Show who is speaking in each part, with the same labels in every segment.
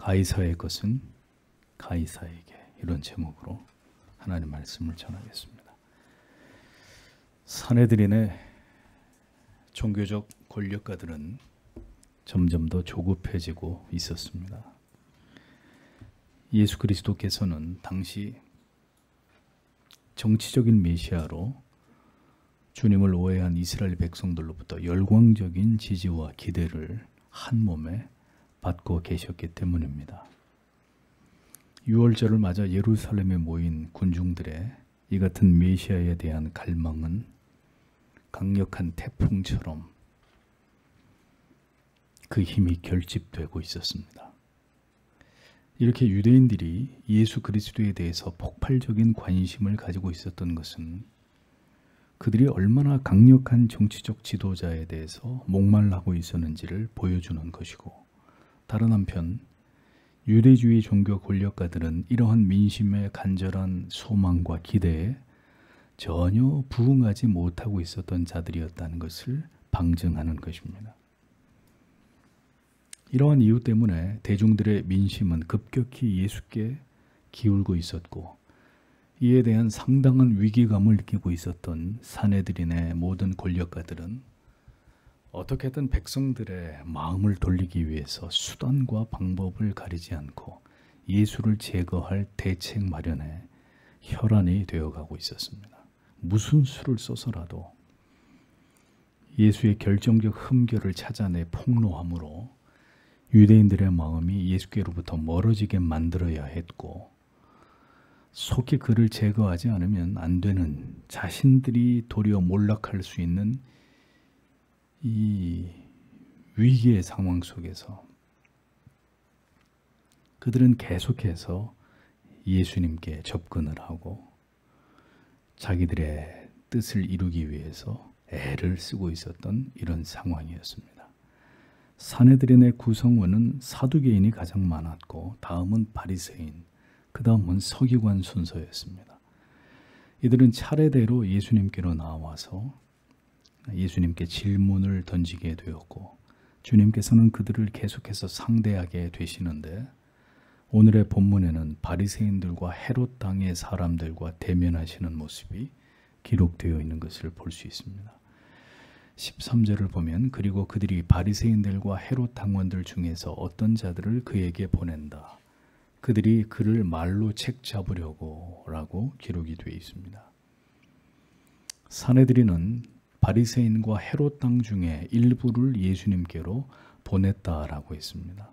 Speaker 1: 가이사의 것은 가이사에게, 이런 제목으로 하나님 말씀을 전하겠습니다. 사내들인의 종교적 권력가들은 점점 더 조급해지고 있었습니다. 예수 그리스도께서는 당시 정치적인 메시아로 주님을 오해한 이스라엘 백성들로부터 열광적인 지지와 기대를 한 몸에 받고 계셨기 때문입니다. 유월절을 맞아 예루살렘에 모인 군중들의 이 같은 메시아에 대한 갈망은 강력한 태풍처럼 그 힘이 결집되고 있었습니다. 이렇게 유대인들이 예수 그리스도에 대해서 폭발적인 관심을 가지고 있었던 것은 그들이 얼마나 강력한 정치적 지도자에 대해서 목말라하고 있었는지를 보여주는 것이고, 다른 한편 유대주의 종교 권력가들은 이러한 민심의 간절한 소망과 기대에 전혀 부응하지 못하고 있었던 자들이었다는 것을 방증하는 것입니다. 이러한 이유 때문에 대중들의 민심은 급격히 예수께 기울고 있었고, 이에 대한 상당한 위기감을 느끼고 있었던 사내들인의 모든 권력가들은 어떻게든 백성들의 마음을 돌리기 위해서 수단과 방법을 가리지 않고 예수를 제거할 대책 마련에 혈안이 되어가고 있었습니다. 무슨 수를 써서라도 예수의 결정적 흠결을 찾아내 폭로함으로 유대인들의 마음이 예수께로부터 멀어지게 만들어야 했고, 속히 그를 제거하지 않으면 안 되는, 자신들이 도리어 몰락할 수 있는 이 위기의 상황 속에서 그들은 계속해서 예수님께 접근을 하고 자기들의 뜻을 이루기 위해서 애를 쓰고 있었던 이런 상황이었습니다. 사내들인의 구성원은 사두개인이 가장 많았고, 다음은 바리새인, 그 다음은 서기관 순서였습니다. 이들은 차례대로 예수님께로 나와서 예수님께 질문을 던지게 되었고, 주님께서는 그들을 계속해서 상대하게 되시는데, 오늘의 본문에는 바리새인들과 헤롯 당의 사람들과 대면하시는 모습이 기록되어 있는 것을 볼 수 있습니다. 13절을 보면, 그리고 그들이 바리새인들과 헤롯 당원들 중에서 어떤 자들을 그에게 보낸다. 그들이 그를 말로 책 잡으려고 라고 기록이 되어 있습니다. 사내들인은 바리새인과 헤롯 당 중에 일부를 예수님께로 보냈다라고 했습니다.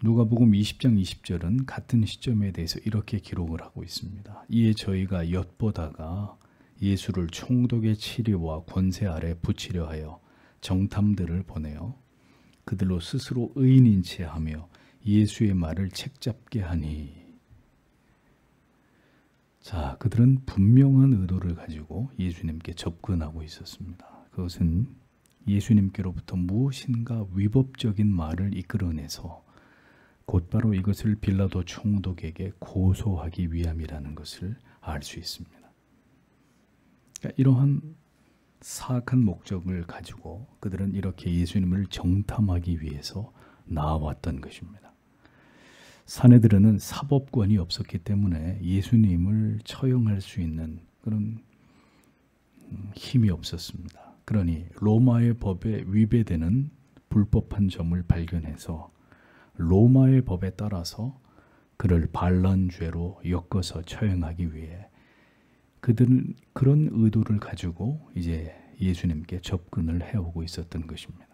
Speaker 1: 누가복음 20장 20절은 같은 시점에 대해서 이렇게 기록을 하고 있습니다. 이에 저희가 엿보다가 예수를 총독의 치리와 권세 아래 붙이려 하여 정탐들을 보내어 그들로 스스로 의인인 채 하며 예수의 말을 책잡게 하니. 자, 그들은 분명한 의도를 가지고 예수님께 접근하고 있었습니다. 그것은 예수님께로부터 무엇인가 위법적인 말을 이끌어내서 곧바로 이것을 빌라도 총독에게 고소하기 위함이라는 것을 알 수 있습니다. 그러니까 이러한 사악한 목적을 가지고 그들은 이렇게 예수님을 정탐하기 위해서 나왔던 것입니다. 사내들은 사법권이 없었기 때문에 예수님을 처형할 수 있는 그런 힘이 없었습니다. 그러니 로마의 법에 위배되는 불법한 점을 발견해서 로마의 법에 따라서 그를 반란죄로 엮어서 처형하기 위해 그들은 그런 의도를 가지고 이제 예수님께 접근을 해오고 있었던 것입니다.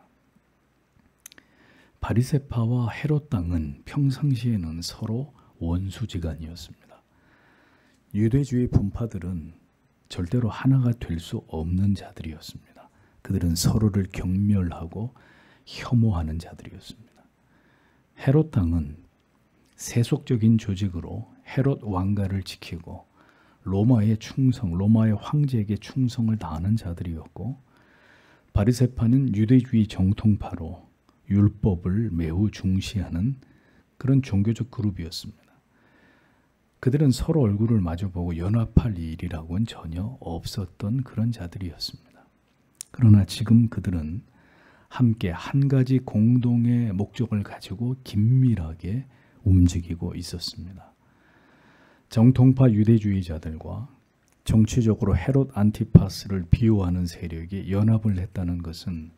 Speaker 1: 바리새파와 헤롯 당은 평상시에는 서로 원수지간이었습니다. 유대주의 분파들은 절대로 하나가 될 수 없는 자들이었습니다. 그들은 서로를 경멸하고 혐오하는 자들이었습니다. 헤롯 당은 세속적인 조직으로 헤롯 왕가를 지키고 로마의 충성, 로마의 황제에게 충성을 다하는 자들이었고, 바리새파는 유대주의 정통파로 율법을 매우 중시하는 그런 종교적 그룹이었습니다. 그들은 서로 얼굴을 마주보고 연합할 일이라고는 전혀 없었던 그런 자들이었습니다. 그러나 지금 그들은 함께 한 가지 공동의 목적을 가지고 긴밀하게 움직이고 있었습니다. 정통파 유대주의자들과 정치적으로 헤롯 안티파스를 비호하는 세력이 연합을 했다는 것은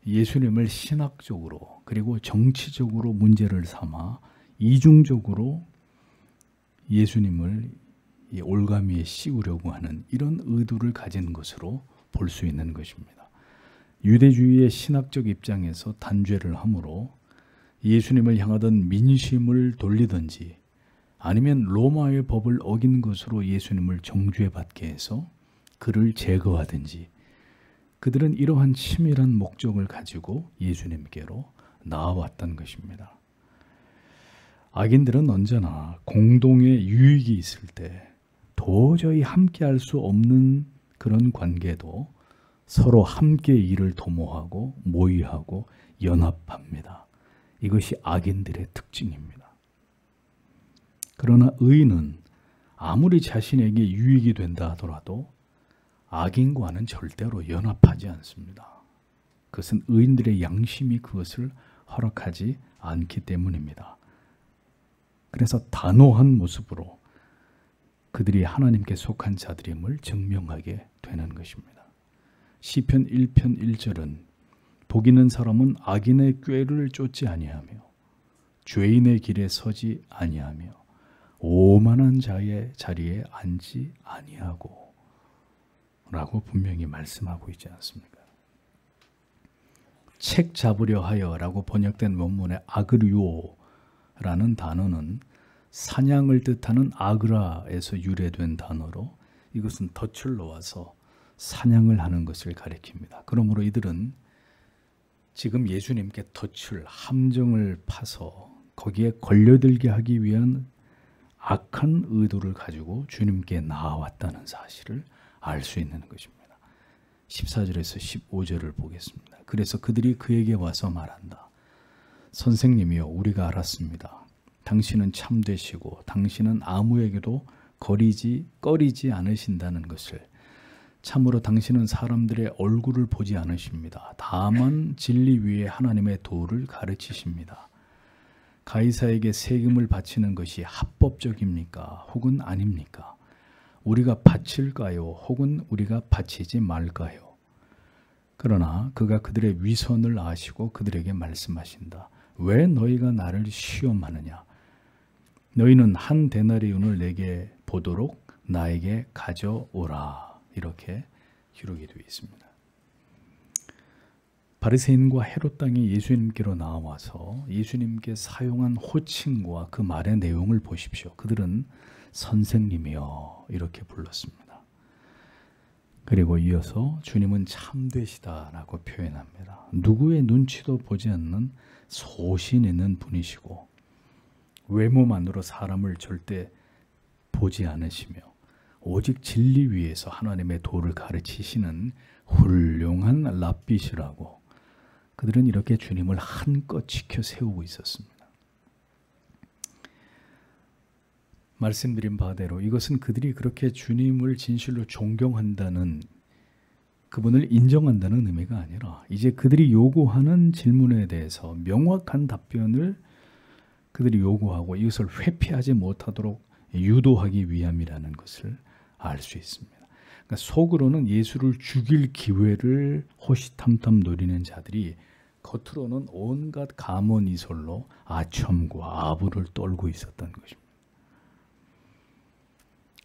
Speaker 1: 예수님을 신학적으로 그리고 정치적으로 문제를 삼아 이중적으로 예수님을 이 올가미에 씌우려고 하는 이런 의도를 가진 것으로 볼 수 있는 것입니다. 유대주의의 신학적 입장에서 단죄를 함으로 예수님을 향하던 민심을 돌리든지 아니면 로마의 법을 어긴 것으로 예수님을 정죄받게 해서 그를 제거하든지 그들은 이러한 치밀한 목적을 가지고 예수님께로 나아왔던 것입니다. 악인들은 언제나 공동의 유익이 있을 때 도저히 함께할 수 없는 그런 관계도 서로 함께 일을 도모하고 모의하고 연합합니다. 이것이 악인들의 특징입니다. 그러나 의인은 아무리 자신에게 유익이 된다 하더라도 악인과는 절대로 연합하지 않습니다. 그것은 의인들의 양심이 그것을 허락하지 않기 때문입니다. 그래서 단호한 모습으로 그들이 하나님께 속한 자들임을 증명하게 되는 것입니다. 시편 1편 1절은 복 있는 사람은 악인의 꾀를 쫓지 아니하며 죄인의 길에 서지 아니하며 오만한 자의 자리에 앉지 아니하고 라고 분명히 말씀하고 있지 않습니까? 책 잡으려 하여 라고 번역된 원문의 아그리오라는 단어는 사냥을 뜻하는 아그라에서 유래된 단어로 이것은 덫을 놓아서 사냥을 하는 것을 가리킵니다. 그러므로 이들은 지금 예수님께 덫을 함정을 파서 거기에 걸려들게 하기 위한 악한 의도를 가지고 주님께 나아왔다는 사실을 알 수 있는 것입니다. 14절에서 15절을 보겠습니다. 그래서 그들이 그에게 와서 말한다. 선생님이여 우리가 알았습니다. 당신은 참되시고 당신은 아무에게도 꺼리지 않으신다는 것을 참으로 당신은 사람들의 얼굴을 보지 않으십니다. 다만 진리 위에 하나님의 도를 가르치십니다. 가이사에게 세금을 바치는 것이 합법적입니까? 혹은 아닙니까? 우리가 바칠까요? 혹은 우리가 바치지 말까요? 그러나 그가 그들의 위선을 아시고 그들에게 말씀하신다. 왜 너희가 나를 시험하느냐? 너희는 한 데나리온을 내게 보도록 나에게 가져오라. 이렇게 기록이 되어 있습니다. 바리새인과 헤롯 당이 예수님께로 나와서 예수님께 사용한 호칭과 그 말의 내용을 보십시오. 그들은 선생님이여 이렇게 불렀습니다. 그리고 이어서 주님은 참되시다라고 표현합니다. 누구의 눈치도 보지 않는 소신 있는 분이시고 외모만으로 사람을 절대 보지 않으시며 오직 진리 위에서 하나님의 도를 가르치시는 훌륭한 랍비시라고 그들은 이렇게 주님을 한껏 지켜 세우고 있었습니다. 말씀드린 바대로 이것은 그들이 그렇게 주님을 진실로 존경한다는 그분을 인정한다는 의미가 아니라 이제 그들이 요구하는 질문에 대해서 명확한 답변을 그들이 요구하고 이것을 회피하지 못하도록 유도하기 위함이라는 것을 알 수 있습니다. 그러니까 속으로는 예수를 죽일 기회를 호시탐탐 노리는 자들이 겉으로는 온갖 가문이설로 아첨과 아부를 떨고 있었던 것입니다.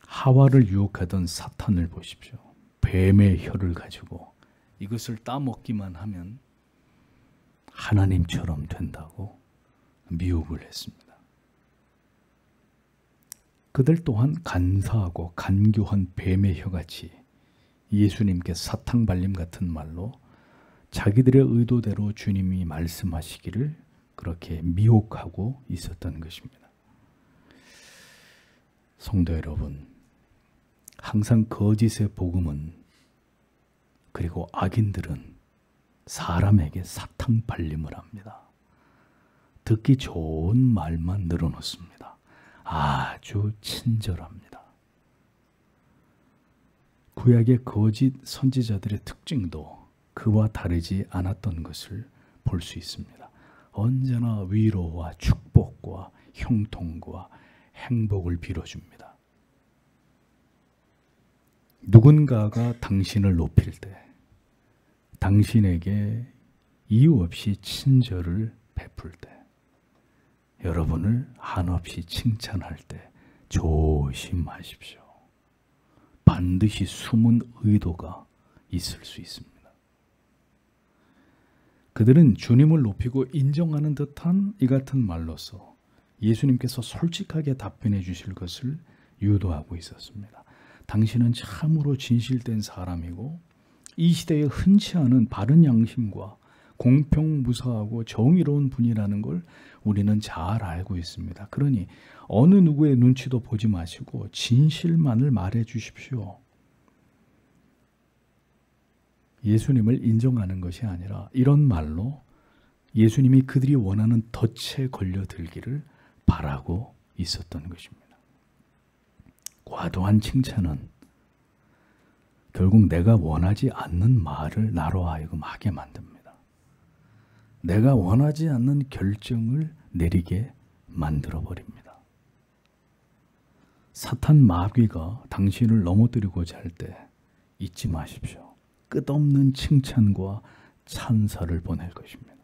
Speaker 1: 하와를 유혹하던 사탄을 보십시오. 뱀의 혀를 가지고 이것을 따먹기만 하면 하나님처럼 된다고 미혹을 했습니다. 그들 또한 간사하고 간교한 뱀의 혀같이 예수님께 사탕 발림 같은 말로 자기들의 의도대로 주님이 말씀하시기를 그렇게 미혹하고 있었던 것입니다. 성도 여러분, 항상 거짓의 복음은 그리고 악인들은 사람에게 사탕 발림을 합니다. 듣기 좋은 말만 늘어놓습니다. 아주 친절합니다. 구약의 거짓 선지자들의 특징도 그와 다르지 않았던 것을 볼 수 있습니다. 언제나 위로와 축복과 형통과 행복을 빌어줍니다. 누군가가 당신을 높일 때, 당신에게 이유 없이 친절을 베풀 때, 여러분을 한없이 칭찬할 때 조심하십시오. 반드시 숨은 의도가 있을 수 있습니다. 그들은 주님을 높이고 인정하는 듯한 이 같은 말로서 예수님께서 솔직하게 답변해 주실 것을 유도하고 있었습니다. 당신은 참으로 진실된 사람이고 이 시대에 흔치 않은 바른 양심과 공평무사하고 정의로운 분이라는 걸 우리는 잘 알고 있습니다. 그러니 어느 누구의 눈치도 보지 마시고 진실만을 말해 주십시오. 예수님을 인정하는 것이 아니라 이런 말로 예수님이 그들이 원하는 덫에 걸려들기를 바라고 있었던 것입니다. 과도한 칭찬은 결국 내가 원하지 않는 말을 나로 하여금 하게 만듭니다. 내가 원하지 않는 결정을 내리게 만들어버립니다. 사탄 마귀가 당신을 넘어뜨리고자 할 때 잊지 마십시오. 끝없는 칭찬과 찬사를 보낼 것입니다.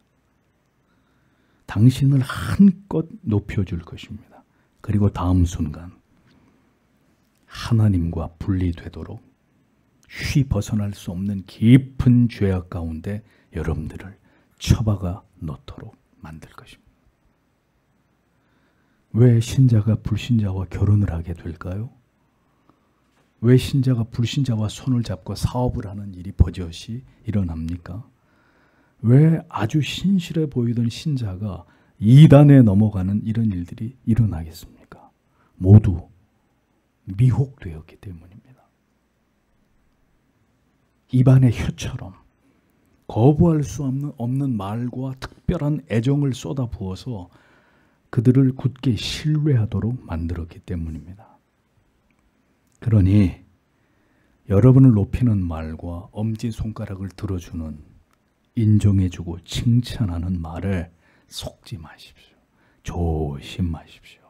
Speaker 1: 당신을 한껏 높여줄 것입니다. 그리고 다음 순간 하나님과 분리되도록 쉬 벗어날 수 없는 깊은 죄악 가운데 여러분들을 처박아 놓도록 만들 것입니다. 왜 신자가 불신자와 결혼을 하게 될까요? 왜 신자가 불신자와 손을 잡고 사업을 하는 일이 버젓이 일어납니까? 왜 아주 신실해 보이던 신자가 이단에 넘어가는 이런 일들이 일어나겠습니까? 모두 미혹되었기 때문입니다. 입안의 혀처럼 거부할 수 없는 말과 특별한 애정을 쏟아부어서 그들을 굳게 신뢰하도록 만들었기 때문입니다. 그러니 여러분을 높이는 말과 엄지손가락을 들어주는 인정해주고 칭찬하는 말에 속지 마십시오. 조심하십시오.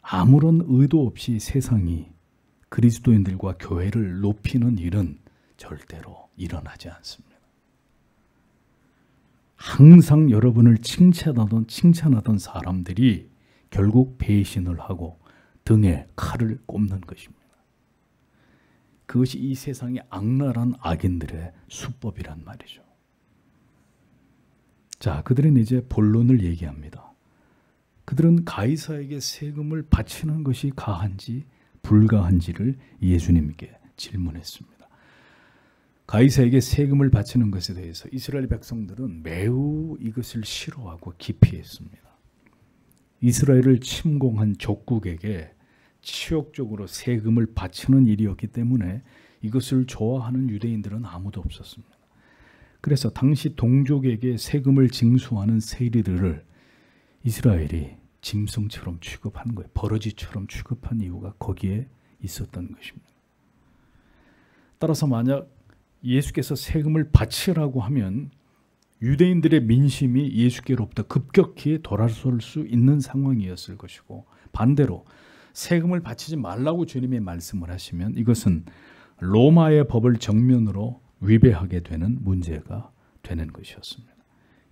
Speaker 1: 아무런 의도 없이 세상이 그리스도인들과 교회를 높이는 일은 절대로 일어나지 않습니다. 항상 여러분을 칭찬하던 사람들이 결국 배신을 하고 등에 칼을 꼽는 것입니다. 그것이 이 세상의 악랄한 악인들의 수법이란 말이죠. 자, 그들은 이제 본론을 얘기합니다. 그들은 가이사에게 세금을 바치는 것이 가한지 불가한지를 예수님께 질문했습니다. 가이사에게 세금을 바치는 것에 대해서 이스라엘 백성들은 매우 이것을 싫어하고 기피했습니다. 이스라엘을 침공한 족국에게 치욕적으로 세금을 바치는 일이었기 때문에 이것을 좋아하는 유대인들은 아무도 없었습니다. 그래서 당시 동족에게 세금을 징수하는 세리들을 이스라엘이 짐승처럼 취급한 거예요. 버러지처럼 취급한 이유가 거기에 있었던 것입니다. 따라서 만약 예수께서 세금을 바치라고 하면 유대인들의 민심이 예수께로부터 급격히 돌아설 수 있는 상황이었을 것이고, 반대로 세금을 바치지 말라고 주님이 말씀을 하시면 이것은 로마의 법을 정면으로 위배하게 되는 문제가 되는 것이었습니다.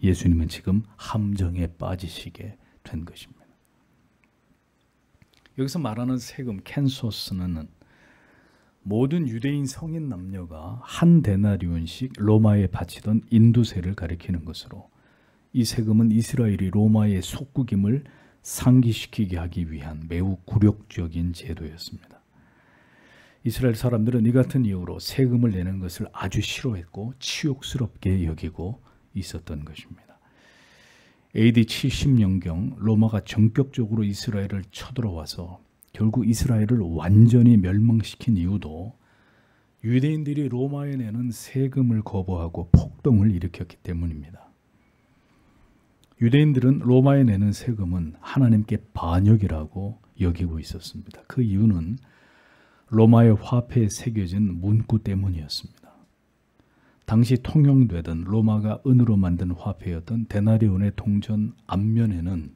Speaker 1: 예수님은 지금 함정에 빠지시게 된 것입니다. 여기서 말하는 세금 캔소스는 모든 유대인 성인 남녀가 한 데나리온씩 로마에 바치던 인두세를 가리키는 것으로, 이 세금은 이스라엘이 로마의 속국임을 상기시키게 하기 위한 매우 굴욕적인 제도였습니다. 이스라엘 사람들은 이 같은 이유로 세금을 내는 것을 아주 싫어했고 치욕스럽게 여기고 있었던 것입니다. AD 70년경 로마가 전격적으로 이스라엘을 쳐들어와서 결국 이스라엘을 완전히 멸망시킨 이유도 유대인들이 로마에 내는 세금을 거부하고 폭동을 일으켰기 때문입니다. 유대인들은 로마에 내는 세금은 하나님께 반역이라고 여기고 있었습니다. 그 이유는 로마의 화폐에 새겨진 문구 때문이었습니다. 당시 통용되던 로마가 은으로 만든 화폐였던 데나리온의 동전 앞면에는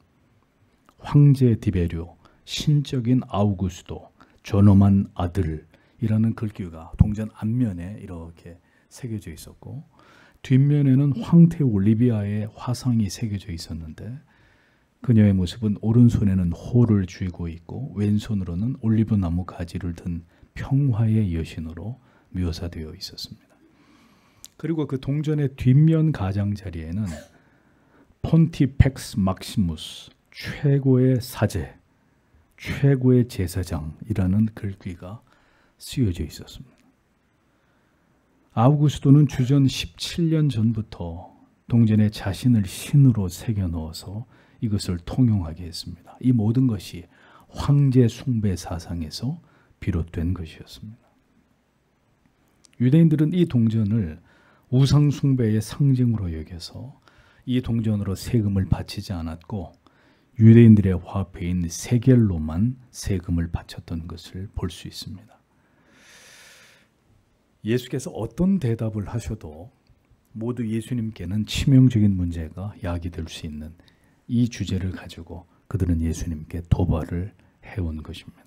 Speaker 1: 황제 디베리오, 신적인 아우구스도, 존엄한 아들이라는 글귀가 동전 앞면에 이렇게 새겨져 있었고, 뒷면에는 황태 올리비아의 화상이 새겨져 있었는데, 그녀의 모습은 오른손에는 호를 쥐고 있고 왼손으로는 올리브 나무 가지를 든 평화의 여신으로 묘사되어 있었습니다. 그리고 그 동전의 뒷면 가장자리에는 폰티펙스 막시무스, 최고의 사제, 최고의 제사장이라는 글귀가 쓰여져 있었습니다. 아우구스도는 주전 17년 전부터 동전에 자신을 신으로 새겨 넣어서 이것을 통용하게 했습니다. 이 모든 것이 황제 숭배 사상에서 비롯된 것이었습니다. 유대인들은 이 동전을 우상 숭배의 상징으로 여겨서 이 동전으로 세금을 바치지 않았고 유대인들의 화폐인 세겔로만 세금을 바쳤던 것을 볼 수 있습니다. 예수께서 어떤 대답을 하셔도 모두 예수님께는 치명적인 문제가 야기될 수 있는 이 주제를 가지고 그들은 예수님께 도발을 해온 것입니다.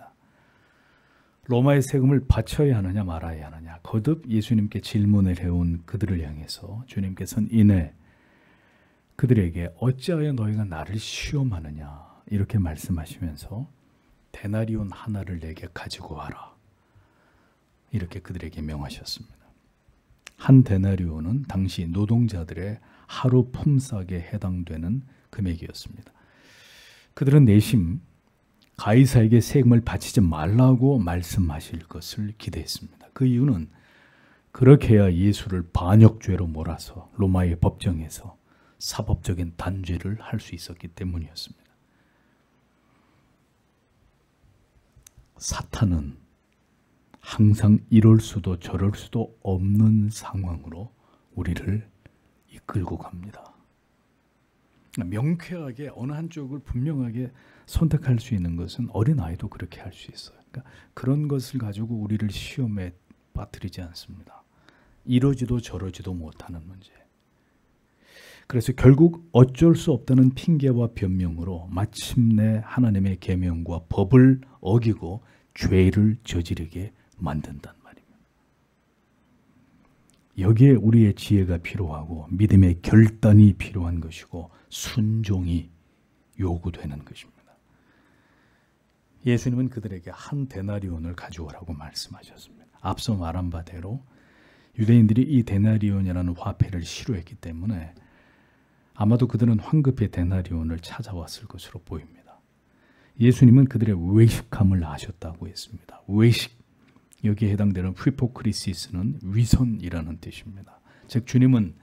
Speaker 1: 로마의 세금을 바쳐야 하느냐 말아야 하느냐 거듭 예수님께 질문을 해온 그들을 향해서 주님께서는 이내 그들에게 어찌하여 너희가 나를 시험하느냐 이렇게 말씀하시면서 데나리온 하나를 내게 가지고 와라 이렇게 그들에게 명하셨습니다. 한 데나리온은 당시 노동자들의 하루 품삯에 해당되는 금액이었습니다. 그들은 내심 가이사에게 세금을 바치지 말라고 말씀하실 것을 기대했습니다. 그 이유는 그렇게 해야 예수를 반역죄로 몰아서 로마의 법정에서 사법적인 단죄를 할 수 있었기 때문이었습니다. 사탄은 항상 이럴 수도 저럴 수도 없는 상황으로 우리를 이끌고 갑니다. 명쾌하게 어느 한쪽을 분명하게 선택할 수 있는 것은 어린아이도 그렇게 할 수 있어요. 그러니까 그런 것을 가지고 우리를 시험에 빠뜨리지 않습니다. 이러지도 저러지도 못하는 문제. 그래서 결국 어쩔 수 없다는 핑계와 변명으로 마침내 하나님의 계명과 법을 어기고 죄를 저지르게 만든단 말입니다. 여기에 우리의 지혜가 필요하고 믿음의 결단이 필요한 것이고 순종이 요구되는 것입니다. 예수님은 그들에게 한 데나리온을 가져오라고 말씀하셨습니다. 앞서 말한 바대로 유대인들이 이 데나리온이라는 화폐를 싫어했기 때문에 아마도 그들은 황급히 데나리온을 찾아왔을 것으로 보입니다. 예수님은 그들의 외식함을 아셨다고 했습니다. 외식, 여기에 해당되는 휘포크리시스는 위선이라는 뜻입니다. 즉 주님은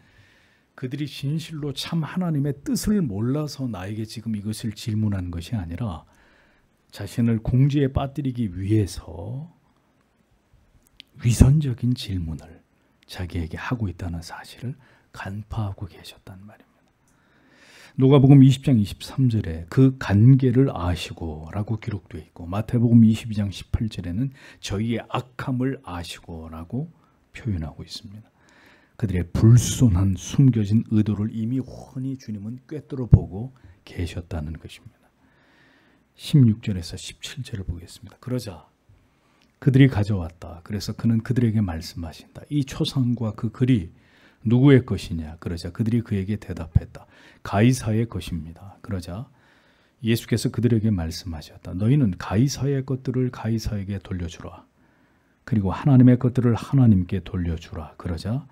Speaker 1: 그들이 진실로 참 하나님의 뜻을 몰라서 나에게 지금 이것을 질문한 것이 아니라 자신을 공지에 빠뜨리기 위해서 위선적인 질문을 자기에게 하고 있다는 사실을 간파하고 계셨단 말입니다. 누가복음 20장 23절에 그 관계를 아시고 라고 기록되어 있고 마태복음 22장 18절에는 저희의 악함을 아시고 라고 표현하고 있습니다. 그들의 불순한 숨겨진 의도를 이미 훤히 주님은 꿰뚫어 보고 계셨다는 것입니다. 16절에서 17절을 보겠습니다. 그러자 그들이 가져왔다. 그래서 그는 그들에게 말씀하신다. 이 초상과 그 글이 누구의 것이냐? 그러자 그들이 그에게 대답했다. 가이사의 것입니다. 그러자 예수께서 그들에게 말씀하셨다. 너희는 가이사의 것들을 가이사에게 돌려주라. 그리고 하나님의 것들을 하나님께 돌려주라. 그러자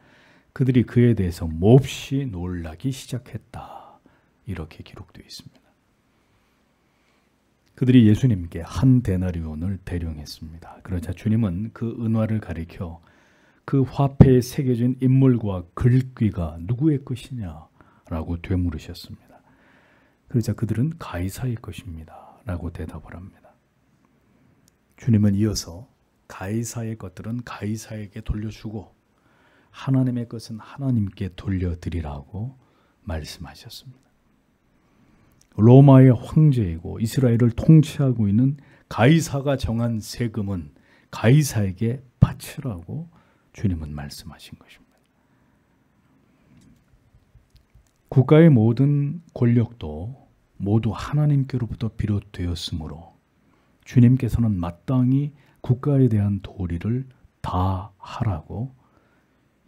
Speaker 1: 그들이 그에 대해서 몹시 놀라기 시작했다. 이렇게 기록되어 있습니다. 그들이 예수님께 한 데나리온을 대령했습니다. 그러자 주님은 그 은화를 가리켜 그 화폐에 새겨진 인물과 글귀가 누구의 것이냐라고 되물으셨습니다. 그러자 그들은 가이사의 것입니다 라고 대답을 합니다. 주님은 이어서 가이사의 것들은 가이사에게 돌려주고 하나님의 것은 하나님께 돌려드리라고 말씀하셨습니다. 로마의 황제이고 이스라엘을 통치하고 있는 가이사가 정한 세금은 가이사에게 바치라고 주님은 말씀하신 것입니다. 국가의 모든 권력도 모두 하나님께로부터 비롯되었으므로 주님께서는 마땅히 국가에 대한 도리를 다 하라고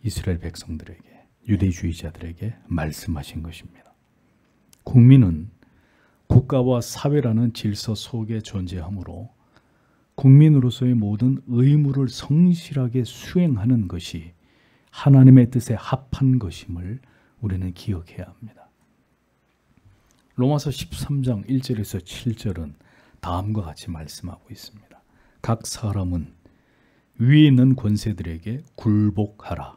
Speaker 1: 이스라엘 백성들에게, 유대주의자들에게 말씀하신 것입니다. 국민은 국가와 사회라는 질서 속에 존재하므로 국민으로서의 모든 의무를 성실하게 수행하는 것이 하나님의 뜻에 합한 것임을 우리는 기억해야 합니다. 로마서 13장 1절에서 7절은 다음과 같이 말씀하고 있습니다. 각 사람은 위에 있는 권세들에게 굴복하라.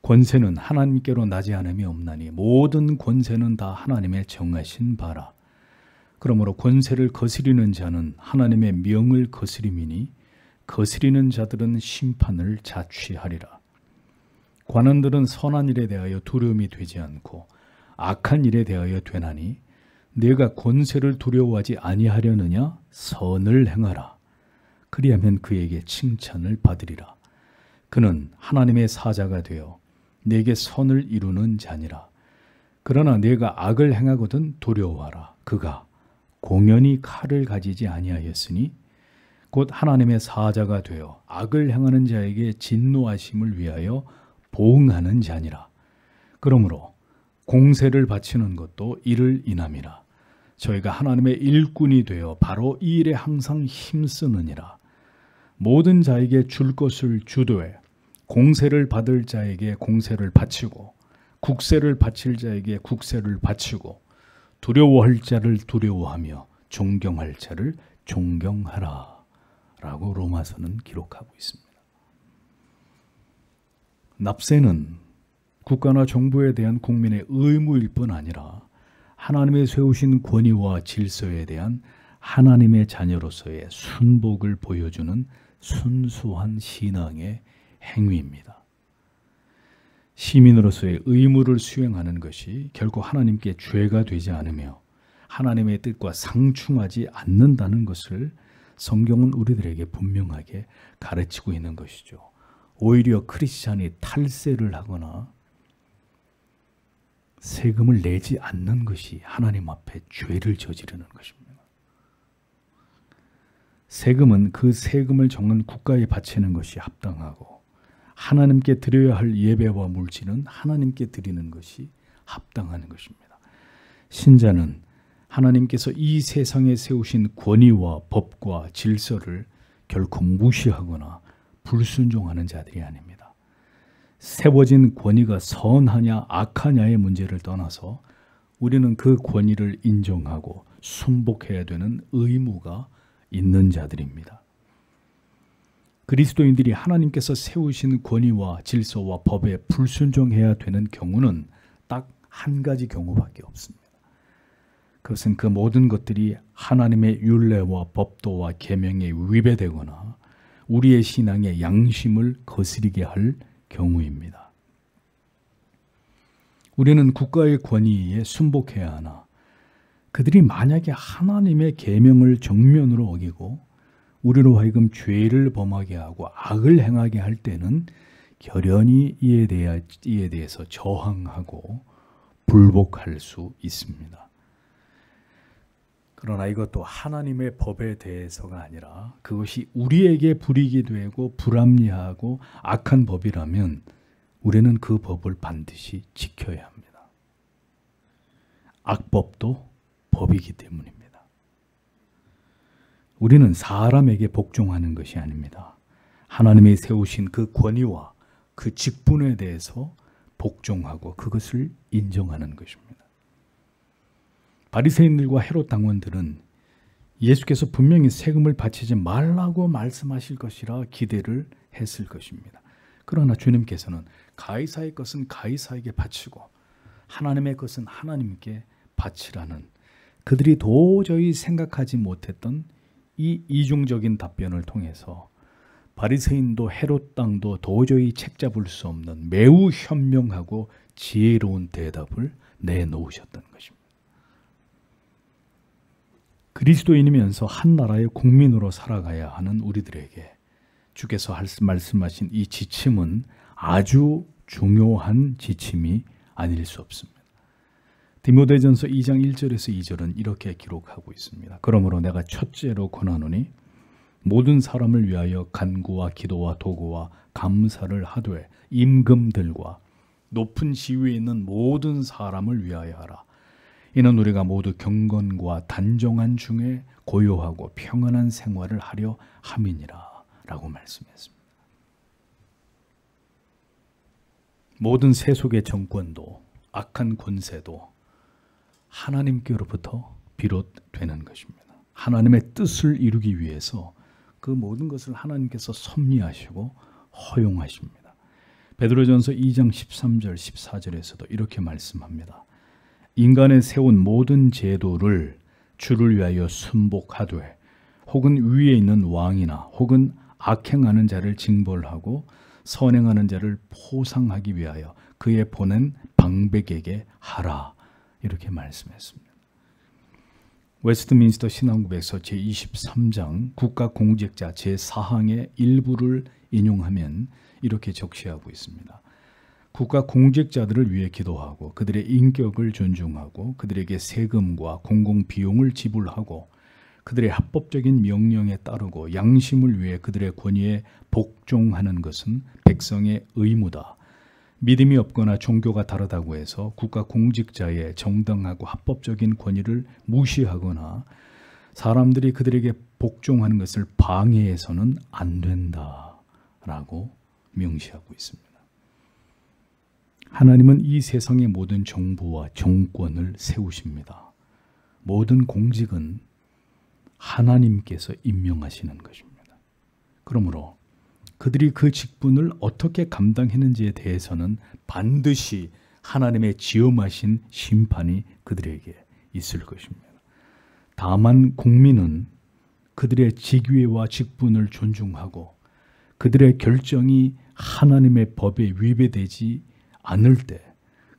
Speaker 1: 권세는 하나님께로 나지 않음이 없나니 모든 권세는 다 하나님의 정하신 바라. 그러므로 권세를 거스리는 자는 하나님의 명을 거스림이니 거스리는 자들은 심판을 자취하리라. 관원들은 선한 일에 대하여 두려움이 되지 않고 악한 일에 대하여 되나니 내가 권세를 두려워하지 아니하려느냐? 선을 행하라. 그리하면 그에게 칭찬을 받으리라. 그는 하나님의 사자가 되어 내게 선을 이루는 자니라. 그러나 내가 악을 행하거든 두려워하라. 그가 공연히 칼을 가지지 아니하였으니 곧 하나님의 사자가 되어 악을 행하는 자에게 진노하심을 위하여 보응하는 자니라. 그러므로 공세를 바치는 것도 이를 인함이라. 저희가 하나님의 일꾼이 되어 바로 이 일에 항상 힘쓰느니라. 모든 자에게 줄 것을 주도해 공세를 받을 자에게 공세를 바치고 국세를 바칠 자에게 국세를 바치고 두려워할 자를 두려워하며 존경할 자를 존경하라 라고 로마서는 기록하고 있습니다. 납세는 국가나 정부에 대한 국민의 의무일 뿐 아니라 하나님의 세우신 권위와 질서에 대한 하나님의 자녀로서의 순복을 보여주는 순수한 신앙의 행위입니다. 시민으로서의 의무를 수행하는 것이 결코 하나님께 죄가 되지 않으며 하나님의 뜻과 상충하지 않는다는 것을 성경은 우리들에게 분명하게 가르치고 있는 것이죠. 오히려 크리스찬이 탈세를 하거나 세금을 내지 않는 것이 하나님 앞에 죄를 저지르는 것입니다. 세금은 그 세금을 정한 국가에 바치는 것이 합당하고 하나님께 드려야 할 예배와 물질은 하나님께 드리는 것이 합당한 것입니다. 신자는 하나님께서 이 세상에 세우신 권위와 법과 질서를 결코 무시하거나 불순종하는 자들이 아닙니다. 세워진 권위가 선하냐 악하냐의 문제를 떠나서 우리는 그 권위를 인정하고 순복해야 되는 의무가 있는 자들입니다. 그리스도인들이 하나님께서 세우신 권위와 질서와 법에 불순종해야 되는 경우는 딱 한 가지 경우밖에 없습니다. 그것은 그 모든 것들이 하나님의 율례와 법도와 계명에 위배되거나 우리의 신앙의 양심을 거스리게 할 경우입니다. 우리는 국가의 권위에 순복해야 하나 그들이 만약에 하나님의 계명을 정면으로 어기고 우리로 하여금 죄를 범하게 하고 악을 행하게 할 때는 결연히 이에 대해서 저항하고 불복할 수 있습니다. 그러나 이것도 하나님의 법에 대해서가 아니라 그것이 우리에게 불이익이 되고 불합리하고 악한 법이라면 우리는 그 법을 반드시 지켜야 합니다. 악법도 법이기 때문입니다. 우리는 사람에게 복종하는 것이 아닙니다. 하나님이 세우신 그 권위와 그 직분에 대해서 복종하고 그것을 인정하는 것입니다. 바리새인들과 헤롯 당원들은 예수께서 분명히 세금을 바치지 말라고 말씀하실 것이라 기대를 했을 것입니다. 그러나 주님께서는 가이사의 것은 가이사에게 바치고 하나님의 것은 하나님께 바치라는 그들이 도저히 생각하지 못했던 이 이중적인 답변을 통해서 바리새인도 헤롯 당도 도저히 책잡을 수 없는 매우 현명하고 지혜로운 대답을 내놓으셨던 것입니다. 그리스도인이면서 한 나라의 국민으로 살아가야 하는 우리들에게 주께서 말씀하신 이 지침은 아주 중요한 지침이 아닐 수 없습니다. 디모데전서 2장 1절에서 2절은 이렇게 기록하고 있습니다. 그러므로 내가 첫째로 권하노니 모든 사람을 위하여 간구와 기도와 도구와 감사를 하되 임금들과 높은 지위에 있는 모든 사람을 위하여 하라. 이는 우리가 모두 경건과 단정한 중에 고요하고 평안한 생활을 하려 함이니라 라고 말씀했습니다. 모든 세속의 정권도 악한 권세도 하나님께로부터 비롯되는 것입니다. 하나님의 뜻을 이루기 위해서 그 모든 것을 하나님께서 섭리하시고 허용하십니다. 베드로전서 2장 13절 14절에서도 이렇게 말씀합니다. 인간의 세운 모든 제도를 주를 위하여 순복하되 혹은 위에 있는 왕이나 혹은 악행하는 자를 징벌하고 선행하는 자를 포상하기 위하여 그의 보낸 방백에게 하라. 이렇게 말씀했습니다. 웨스트민스터 신앙고백서 제23장 국가공직자 제4항의 일부를 인용하면 이렇게 적시하고 있습니다. 국가공직자들을 위해 기도하고 그들의 인격을 존중하고 그들에게 세금과 공공비용을 지불하고 그들의 합법적인 명령에 따르고 양심을 위해 그들의 권위에 복종하는 것은 백성의 의무다. 믿음이 없거나 종교가 다르다고 해서 국가 공직자의 정당하고 합법적인 권위를 무시하거나 사람들이 그들에게 복종하는 것을 방해해서는 안 된다라고 명시하고 있습니다. 하나님은 이 세상의 모든 정부와 정권을 세우십니다. 모든 공직은 하나님께서 임명하시는 것입니다. 그러므로 그들이 그 직분을 어떻게 감당했는지에 대해서는 반드시 하나님의 지엄하신 심판이 그들에게 있을 것입니다. 다만 국민은 그들의 직위와 직분을 존중하고 그들의 결정이 하나님의 법에 위배되지 않을 때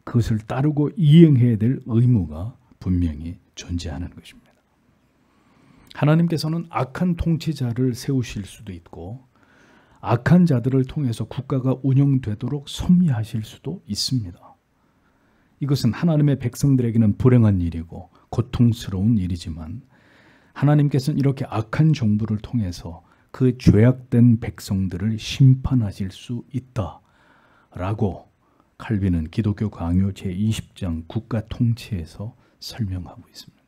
Speaker 1: 그것을 따르고 이행해야 될 의무가 분명히 존재하는 것입니다. 하나님께서는 악한 통치자를 세우실 수도 있고 악한 자들을 통해서 국가가 운영되도록 섭리하실 수도 있습니다. 이것은 하나님의 백성들에게는 불행한 일이고 고통스러운 일이지만 하나님께서는 이렇게 악한 정부를 통해서 그 죄악된 백성들을 심판하실 수 있다라고 칼빈은 기독교 강요 제20장 국가 통치에서 설명하고 있습니다.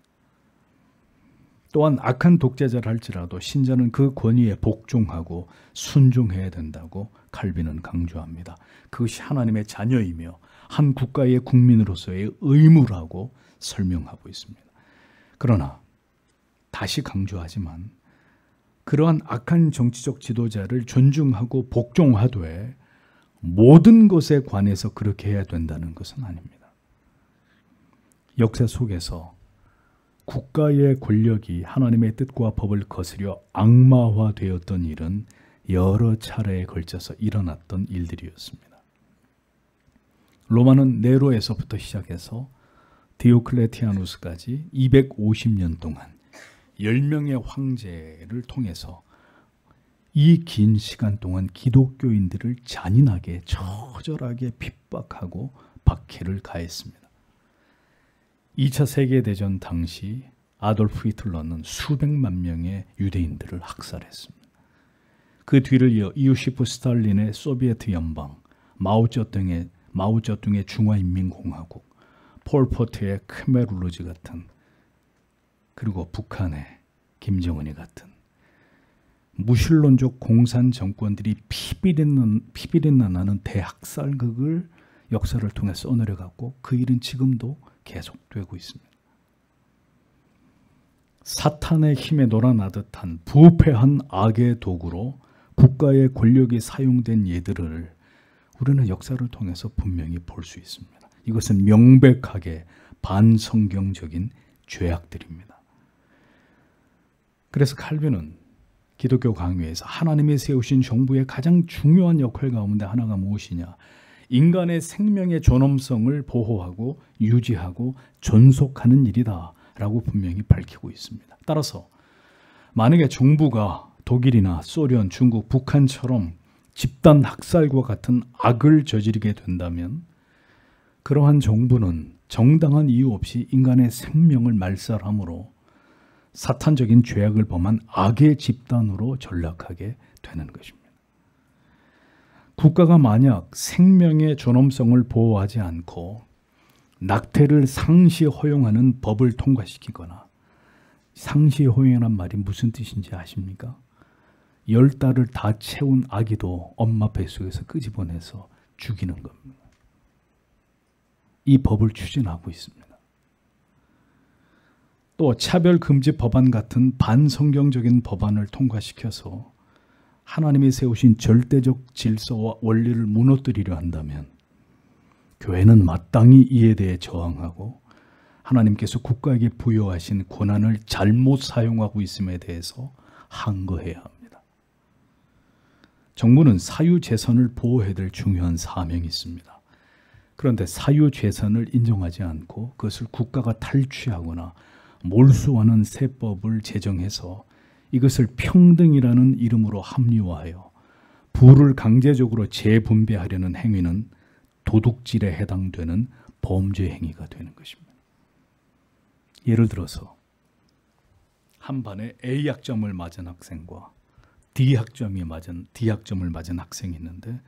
Speaker 1: 또한 악한 독재자를 할지라도 신자는 그 권위에 복종하고 순종해야 된다고 칼빈은 강조합니다. 그것이 하나님의 자녀이며 한 국가의 국민으로서의 의무라고 설명하고 있습니다. 그러나 다시 강조하지만 그러한 악한 정치적 지도자를 존중하고 복종하되 모든 것에 관해서 그렇게 해야 된다는 것은 아닙니다. 역사 속에서 국가의 권력이 하나님의 뜻과 법을 거스려 악마화되었던 일은 여러 차례에 걸쳐서 일어났던 일들이었습니다. 로마는 네로에서부터 시작해서 디오클레티아누스까지 250년 동안 10명의 황제를 통해서 이 긴 시간 동안 기독교인들을 잔인하게 처절하게 핍박하고 박해를 가했습니다. 2차 세계대전 당시 아돌프 히틀러는 수백만 명의 유대인들을 학살했습니다. 그 뒤를 이어 이오시프 스탈린의 소비에트 연방, 마오쩌둥의 중화인민공화국, 폴포트의 크메룰루즈 같은, 그리고 북한의 김정은이 같은 무신론적 공산 정권들이 피비린내 나는 대학살극을 역사를 통해 써내려갔고 그 일은 지금도 계속되고 있습니다. 사탄의 힘에 놀아나듯한 부패한 악의 도구로 국가의 권력이 사용된 예들을 우리는 역사를 통해서 분명히 볼 수 있습니다. 이것은 명백하게 반성경적인 죄악들입니다. 그래서 칼빈은 기독교 강요에서 하나님이 세우신 정부의 가장 중요한 역할 가운데 하나가 무엇이냐? 인간의 생명의 존엄성을 보호하고 유지하고 존속하는 일이다 라고 분명히 밝히고 있습니다. 따라서 만약에 정부가 독일이나 소련, 중국, 북한처럼 집단 학살과 같은 악을 저지르게 된다면 그러한 정부는 정당한 이유 없이 인간의 생명을 말살함으로 사탄적인 죄악을 범한 악의 집단으로 전락하게 되는 것입니다. 국가가 만약 생명의 존엄성을 보호하지 않고 낙태를 상시 허용하는 법을 통과시키거나, 상시 허용이란 말이 무슨 뜻인지 아십니까? 10달을 다 채운 아기도 엄마 뱃속에서 끄집어내서 죽이는 겁니다. 이 법을 추진하고 있습니다. 또 차별금지 법안 같은 반성경적인 법안을 통과시켜서 하나님이 세우신 절대적 질서와 원리를 무너뜨리려 한다면 교회는 마땅히 이에 대해 저항하고 하나님께서 국가에게 부여하신 권한을 잘못 사용하고 있음에 대해서 항거해야 합니다. 정부는 사유재산을 보호해야 될 중요한 사명이 있습니다. 그런데 사유재산을 인정하지 않고 그것을 국가가 탈취하거나 몰수하는 세법을 제정해서 이것을 평등이라는 이름으로 합리화하여 부를 강제적으로 재분배하려는 행위는 도둑질에 해당되는 범죄 행위가 되는 것입니다. 예를 들어서 한 반에 A학점을 맞은 학생과 D학점을 맞은 학생이 있는데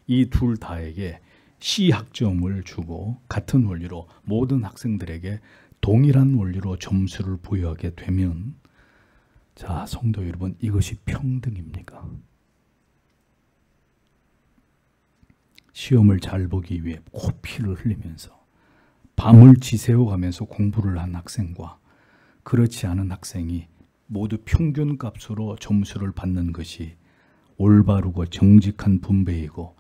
Speaker 1: 이 둘 다에게 C학점을 주고 같은 원리로 모든 학생들에게 동일한 원리로 점수를 부여하게 되면, 자, 성도 여러분, 이것이 평등입니까? 시험을 잘 보기 위해 코피를 흘리면서 밤을 지새워가면서 공부를 한 학생과 그렇지 않은 학생이 모두 평균값으로 점수를 받는 것이 올바르고 정직한 분배이고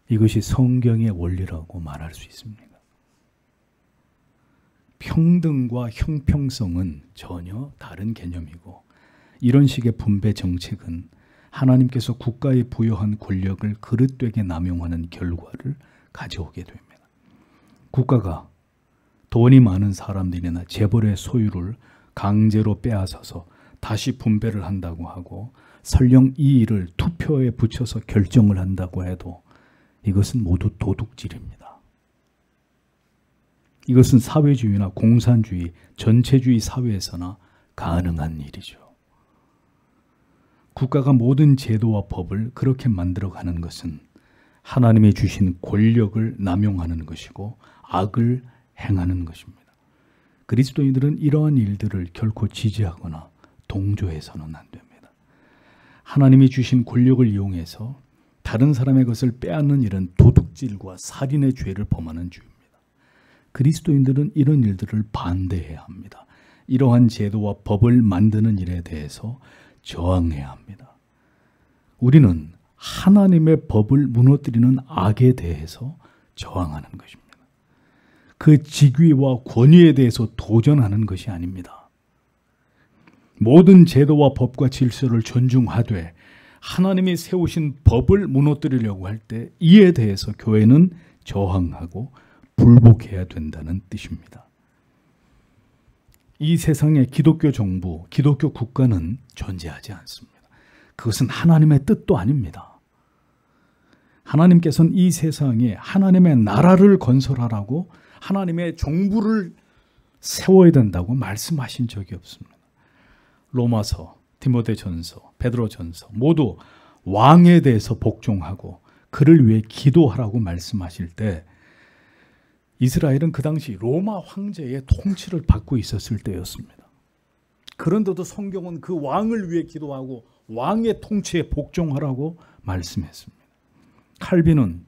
Speaker 1: 이것이 성경의 원리라고 말할 수 있습니까? 평등과 형평성은 전혀 다른 개념이고, 이런 식의 분배 정책은 하나님께서 국가에 부여한 권력을 그릇되게 남용하는 결과를 가져오게 됩니다. 국가가 돈이 많은 사람들이나 재벌의 소유를 강제로 빼앗아서 다시 분배를 한다고 하고 설령 이 일을 투표에 붙여서 결정을 한다고 해도 이것은 모두 도둑질입니다. 이것은 사회주의나 공산주의, 전체주의 사회에서나 가능한 일이죠. 국가가 모든 제도와 법을 그렇게 만들어가는 것은 하나님이 주신 권력을 남용하는 것이고 악을 행하는 것입니다. 그리스도인들은 이러한 일들을 결코 지지하거나 동조해서는 안 됩니다. 하나님이 주신 권력을 이용해서 다른 사람의 것을 빼앗는 일은 도둑질과 살인의 죄를 범하는 죄입니다. 그리스도인들은 이런 일들을 반대해야 합니다. 이러한 제도와 법을 만드는 일에 대해서 저항해야 합니다. 우리는 하나님의 법을 무너뜨리는 악에 대해서 저항하는 것입니다. 그 직위와 권위에 대해서 도전하는 것이 아닙니다. 모든 제도와 법과 질서를 존중하되 하나님이 세우신 법을 무너뜨리려고 할 때 이에 대해서 교회는 저항하고 불복해야 된다는 뜻입니다. 이 세상에 기독교 정부, 기독교 국가는 존재하지 않습니다. 그것은 하나님의 뜻도 아닙니다. 하나님께서는 이 세상에 하나님의 나라를 건설하라고 하나님의 정부를 세워야 된다고 말씀하신 적이 없습니다. 로마서, 디모데전서, 베드로전서 모두 왕에 대해서 복종하고 그를 위해 기도하라고 말씀하실 때 이스라엘은 그 당시 로마 황제의 통치를 받고 있었을 때였습니다. 그런데도 성경은 그 왕을 위해 기도하고 왕의 통치에 복종하라고 말씀했습니다. 칼빈은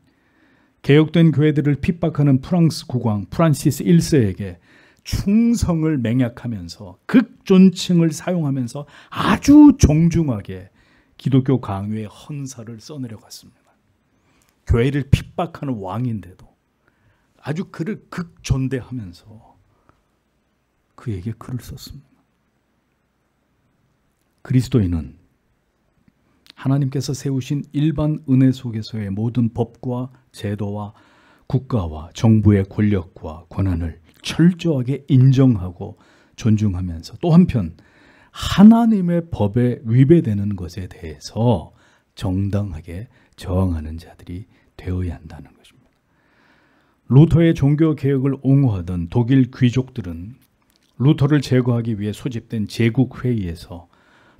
Speaker 1: 개혁된 교회들을 핍박하는 프랑스 국왕 프란시스 1세에게 충성을 맹약하면서 극존칭을 사용하면서 아주 정중하게 기독교 강요의 헌사를 써내려갔습니다. 교회를 핍박하는 왕인데도 아주 그를 극존대하면서 그에게 글을 썼습니다. 그리스도인은 하나님께서 세우신 일반 은혜 속에서의 모든 법과 제도와 국가와 정부의 권력과 권한을 철저하게 인정하고 존중하면서 또 한편 하나님의 법에 위배되는 것에 대해서 정당하게 저항하는 자들이 되어야 한다는 것입니다. 루터의 종교개혁을 옹호하던 독일 귀족들은 루터를 제거하기 위해 소집된 제국회의에서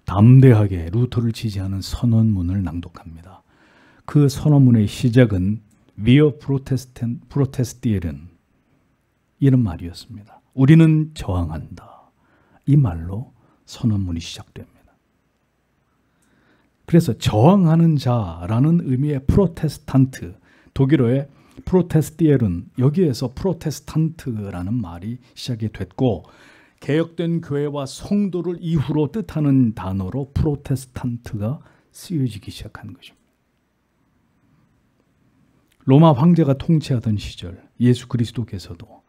Speaker 1: 담대하게 루터를 지지하는 선언문을 낭독합니다. 그 선언문의 시작은 Wir protestieren 이런 말이었습니다. 우리는 저항한다. 이 말로 선언문이 시작됩니다. 그래서 저항하는 자라는 의미의 프로테스탄트, 독일어의 프로테스티에른, 여기에서 프로테스탄트라는 말이 시작이 됐고 개혁된 교회와 성도를 이후로 뜻하는 단어로 프로테스탄트가 쓰여지기 시작한 것입니다. 로마 황제가 통치하던 시절 예수 그리스도께서도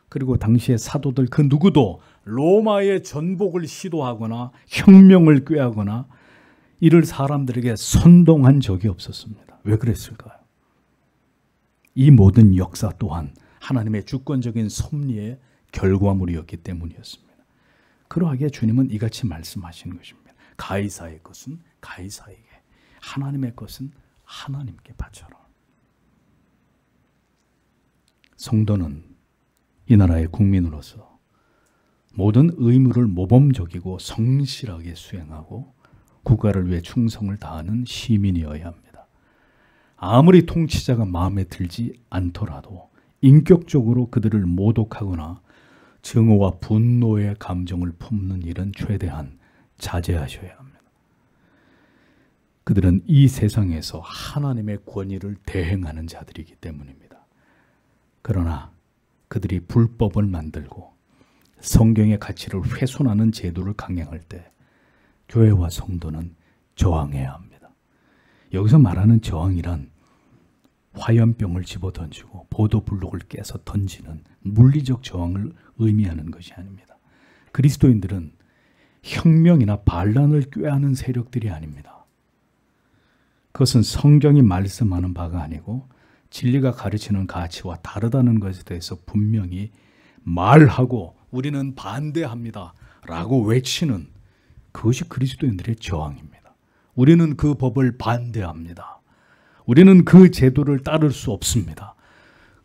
Speaker 1: 그리고 당시의 사도들 그 누구도 로마의 전복을 시도하거나 혁명을 꾀하거나 이를 사람들에게 선동한 적이 없었습니다. 왜 그랬을까요? 이 모든 역사 또한 하나님의 주권적인 섭리의 결과물이었기 때문이었습니다. 그러하기에 주님은 이같이 말씀하시는 것입니다. 가이사의 것은 가이사에게, 하나님의 것은 하나님께 바쳐라. 성도는 이 나라의 국민으로서 모든 의무를 모범적이고 성실하게 수행하고 국가를 위해 충성을 다하는 시민이어야 합니다. 아무리 통치자가 마음에 들지 않더라도 인격적으로 그들을 모독하거나 증오와 분노의 감정을 품는 일은 최대한 자제하셔야 합니다. 그들은 이 세상에서 하나님의 권위를 대행하는 자들이기 때문입니다. 그러나 그들이 불법을 만들고 성경의 가치를 훼손하는 제도를 강행할 때 교회와 성도는 저항해야 합니다. 여기서 말하는 저항이란 화염병을 집어던지고 보도블록을 깨서 던지는 물리적 저항을 의미하는 것이 아닙니다. 그리스도인들은 혁명이나 반란을 꾀하는 세력들이 아닙니다. 그것은 성경이 말씀하는 바가 아니고 진리가 가르치는 가치와 다르다는 것에 대해서 분명히 말하고 우리는 반대합니다 라고 외치는 그것이 그리스도인들의 저항입니다. 우리는 그 법을 반대합니다. 우리는 그 제도를 따를 수 없습니다.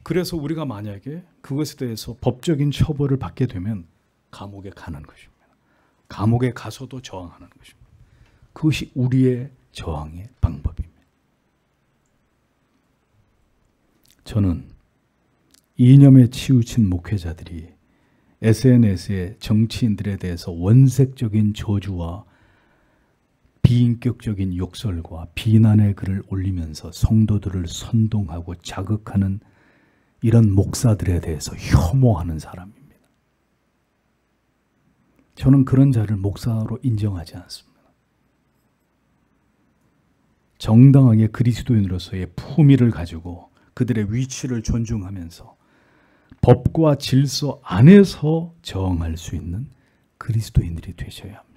Speaker 1: 그래서 우리가 만약에 그것에 대해서 법적인 처벌을 받게 되면 감옥에 가는 것입니다. 감옥에 가서도 저항하는 것입니다. 그것이 우리의 저항의 방법입니다. 저는 이념에 치우친 목회자들이 SNS에 정치인들에 대해서 원색적인 저주와 비인격적인 욕설과 비난의 글을 올리면서 성도들을 선동하고 자극하는 이런 목사들에 대해서 혐오하는 사람입니다. 저는 그런 자를 목사로 인정하지 않습니다. 정당하게 그리스도인으로서의 품위를 가지고 그들의 위치를 존중하면서 법과 질서 안에서 저항할 수 있는 그리스도인들이 되셔야 합니다.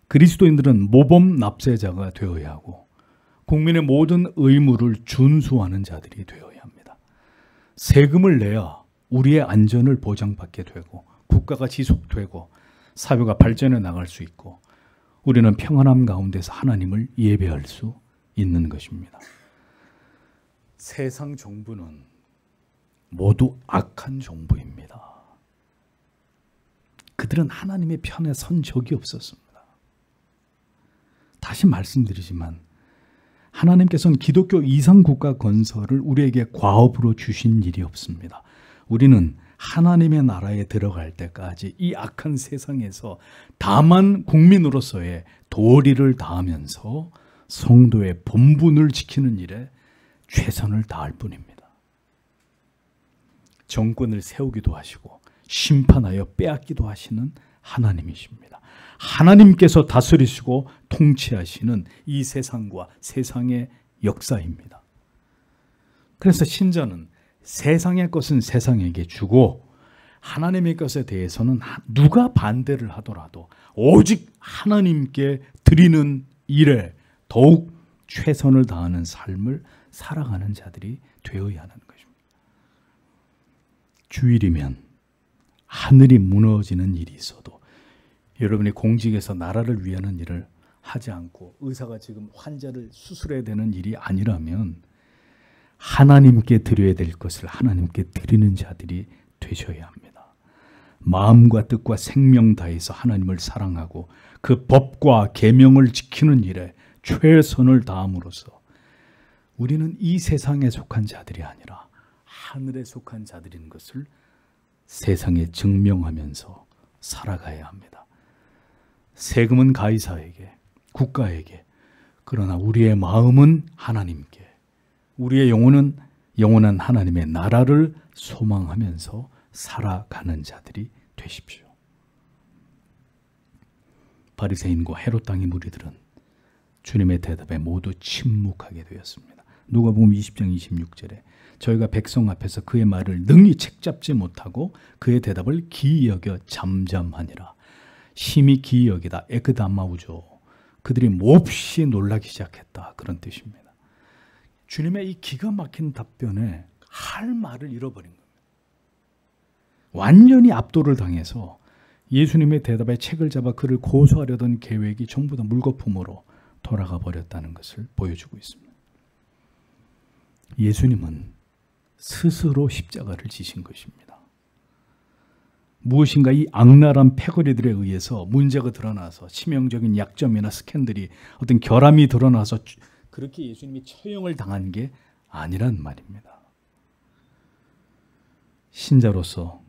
Speaker 1: 그리스도인들은 모범 납세자가 되어야 하고 국민의 모든 의무를 준수하는 자들이 되어야 합니다. 세금을 내야 우리의 안전을 보장받게 되고 국가가 지속되고 사회가 발전해 나갈 수 있고 우리는 평안함 가운데서 하나님을 예배할 수 있는 것입니다. 세상 정부는 모두 악한 정부입니다. 그들은 하나님의 편에 선 적이 없었습니다. 다시 말씀드리지만 하나님께서는 기독교 이상 국가 건설을 우리에게 과업으로 주신 일이 없습니다. 우리는 하나님의 나라에 들어갈 때까지 이 악한 세상에서 다만 국민으로서의 도리를 다하면서 성도의 본분을 지키는 일에 최선을 다할 뿐입니다. 정권을 세우기도 하시고 심판하여 빼앗기도 하시는 하나님이십니다. 하나님께서 다스리시고 통치하시는 이 세상과 세상의 역사입니다. 그래서 신자는 세상의 것은 세상에게 주고 하나님의 것에 대해서는 누가 반대를 하더라도 오직 하나님께 드리는 일에 더욱 최선을 다하는 삶을 살아가는 자들이 되어야 하는 것입니다. 주일이면 하늘이 무너지는 일이 있어도 여러분이 공직에서 나라를 위하는 일을 하지 않고 의사가 지금 환자를 수술해야 되는 일이 아니라면 하나님께 드려야 될 것을 하나님께 드리는 자들이 되셔야 합니다. 마음과 뜻과 생명 다해서 하나님을 사랑하고 그 법과 계명을 지키는 일에 최선을 다함으로써 우리는 이 세상에 속한 자들이 아니라 하늘에 속한 자들인 것을 세상에 증명하면서 살아가야 합니다. 세금은 가이사에게, 국가에게, 그러나 우리의 마음은 하나님께, 우리의 영혼은 영원한 하나님의 나라를 소망하면서 살아가는 자들이 되십시오. 바리새인과 헤롯 당의 무리들은 주님의 대답에 모두 침묵하게 되었습니다. 누가복음 20장 26절에 저희가 백성 앞에서 그의 말을 능히 책잡지 못하고 그의 대답을 기이 여겨 잠잠하니라. 심히 기이 여기다 에크다마우조. 그들이 몹시 놀라기 시작했다. 그런 뜻입니다. 주님의 이 기가 막힌 답변에 할 말을 잃어버린 겁니다. 완전히 압도를 당해서 예수님의 대답에 책을 잡아 그를 고소하려던 계획이 전부 다 물거품으로 돌아가 버렸다는 것을 보여주고 있습니다. 예수님은 스스로 십자가를 지신 것입니다. 무엇인가 이 악랄한 패거리들에 의해서 문제가 드러나서 치명적인 약점이나 스캔들이 어떤 결함이 드러나서 그렇게 예수님이 처형을 당한 게 아니란 말입니다. 신자로서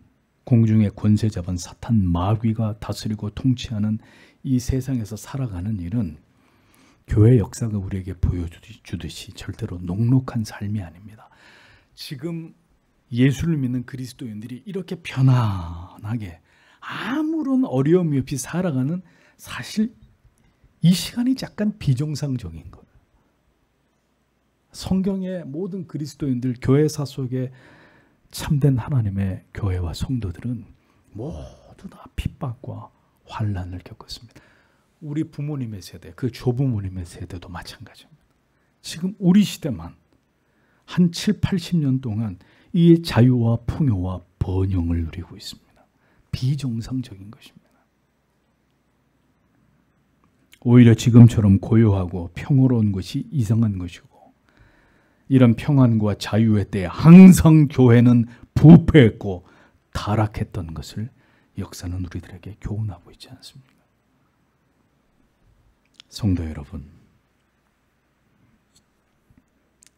Speaker 1: 공중의 권세 잡은 사탄 마귀가 다스리고 통치하는 이 세상에서 살아가는 일은 교회 역사가 우리에게 보여주듯이 절대로 녹록한 삶이 아닙니다. 지금 예수를 믿는 그리스도인들이 이렇게 편안하게 아무런 어려움이 없이 살아가는, 사실 이 시간이 약간 비정상적인 거예요. 성경의 모든 그리스도인들, 교회사 속에 참된 하나님의 교회와 성도들은 모두 다 핍박과 환난을 겪었습니다. 우리 부모님의 세대, 그 조부모님의 세대도 마찬가지입니다. 지금 우리 시대만 한 7, 80년 동안 이 자유와 풍요와 번영을 누리고 있습니다. 비정상적인 것입니다. 오히려 지금처럼 고요하고 평화로운 것이 이상한 것이고, 이런 평안과 자유의 때에 항상 교회는 부패했고 타락했던 것을 역사는 우리들에게 교훈하고 있지 않습니까? 성도 여러분,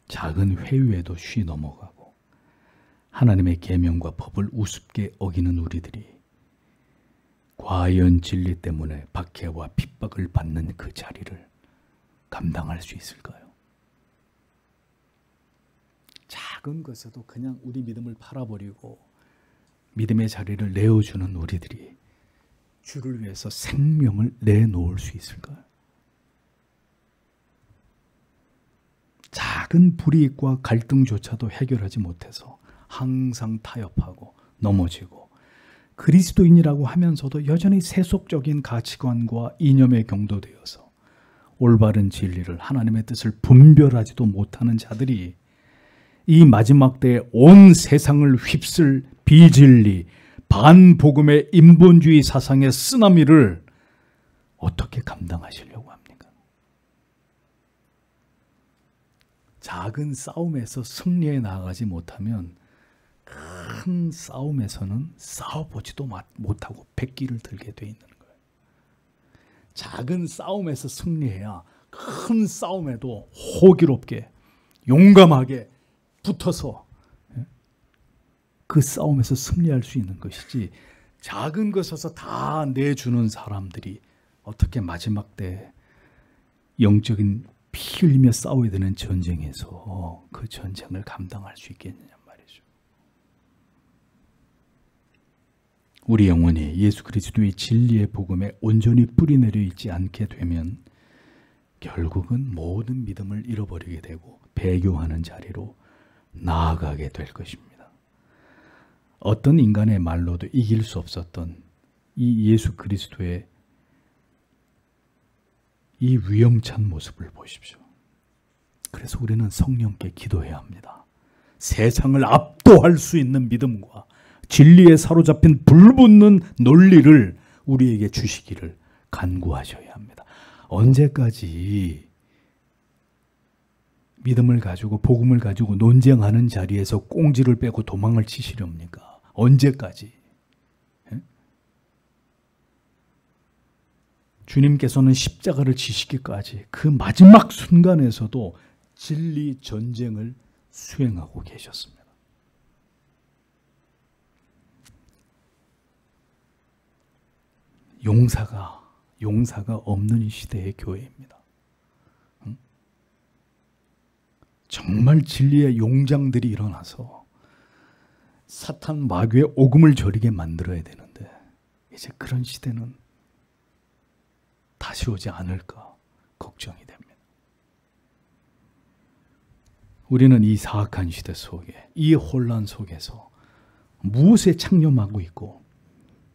Speaker 1: 작은 회유에도 쉬 넘어가고 하나님의 계명과 법을 우습게 어기는 우리들이 과연 진리 때문에 박해와 핍박을 받는 그 자리를 감당할 수 있을까요? 작은 것에도 그냥 우리 믿음을 팔아버리고 믿음의 자리를 내어주는 우리들이 주를 위해서 생명을 내놓을 수 있을까요? 작은 불이익과 갈등조차도 해결하지 못해서 항상 타협하고 넘어지고, 그리스도인이라고 하면서도 여전히 세속적인 가치관과 이념에 경도되어서 올바른 진리를, 하나님의 뜻을 분별하지도 못하는 자들이 이 마지막 때에 온 세상을 휩쓸 비진리, 반복음의 인본주의 사상의 쓰나미를 어떻게 감당하시려고 합니까? 작은 싸움에서 승리해 나가지 못하면 큰 싸움에서는 싸워보지도 못하고 백기를 들게 돼 있는 거예요. 작은 싸움에서 승리해야 큰 싸움에도 호기롭게 용감하게 붙어서 그 싸움에서 승리할 수 있는 것이지, 작은 것에서 다 내주는 사람들이 어떻게 마지막 때 영적인 피 흘리며 싸워야 되는 전쟁에서 그 전쟁을 감당할 수 있겠느냐 말이죠. 우리 영혼이 예수 그리스도의 진리의 복음에 온전히 뿌리내려 있지 않게 되면 결국은 모든 믿음을 잃어버리게 되고 배교하는 자리로 나아가게 될 것입니다. 어떤 인간의 말로도 이길 수 없었던 이 예수 그리스도의 이 위험찬 모습을 보십시오. 그래서 우리는 성령께 기도해야 합니다. 세상을 압도할 수 있는 믿음과 진리에 사로잡힌 불붙는 논리를 우리에게 주시기를 간구하셔야 합니다. 언제까지 믿음을 가지고 복음을 가지고 논쟁하는 자리에서 꽁지를 빼고 도망을 치시렵니까? 언제까지? 예? 주님께서는 십자가를 지시기까지 그 마지막 순간에서도 진리 전쟁을 수행하고 계셨습니다. 용사가 없는 이 시대의 교회입니다. 정말 진리의 용장들이 일어나서 사탄 마귀의 오금을 저리게 만들어야 되는데 이제 그런 시대는 다시 오지 않을까 걱정이 됩니다. 우리는 이 사악한 시대 속에, 이 혼란 속에서 무엇에 창념하고 있고,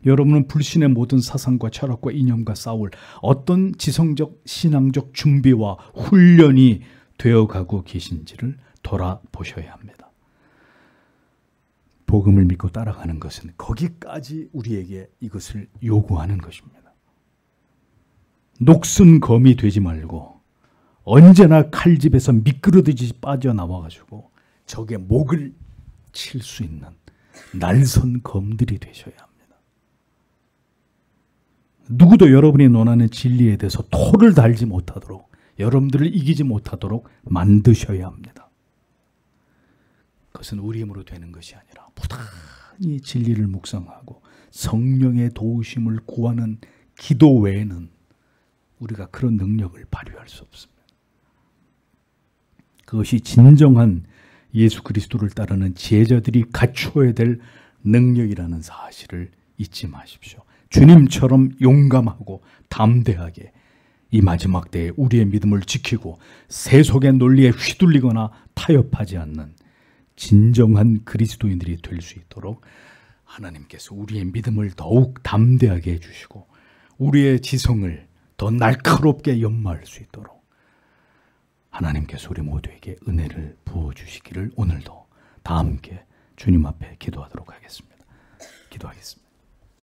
Speaker 1: 여러분은 불신의 모든 사상과 철학과 이념과 싸울 어떤 지성적 신앙적 준비와 훈련이 되어가고 계신지를 돌아보셔야 합니다. 복음을 믿고 따라가는 것은 거기까지 우리에게 이것을 요구하는 것입니다. 녹슨 검이 되지 말고 언제나 칼집에서 미끄러지듯이 빠져나와가지고 적의 목을 칠 수 있는 날선 검들이 되셔야 합니다. 누구도 여러분이 논하는 진리에 대해서 토를 달지 못하도록, 여러분들을 이기지 못하도록 만드셔야 합니다. 그것은 우리 힘으로 되는 것이 아니라 부단히 진리를 묵상하고 성령의 도우심을 구하는 기도 외에는 우리가 그런 능력을 발휘할 수 없습니다. 그것이 진정한 예수 그리스도를 따르는 제자들이 갖추어야 될 능력이라는 사실을 잊지 마십시오. 주님처럼 용감하고 담대하게 이 마지막 때에 우리의 믿음을 지키고 세속의 논리에 휘둘리거나 타협하지 않는 진정한 그리스도인들이 될 수 있도록 하나님께서 우리의 믿음을 더욱 담대하게 해주시고 우리의 지성을 더 날카롭게 연마할 수 있도록 하나님께서 우리 모두에게 은혜를 부어주시기를 오늘도 다 함께 주님 앞에 기도하도록 하겠습니다. 기도하겠습니다.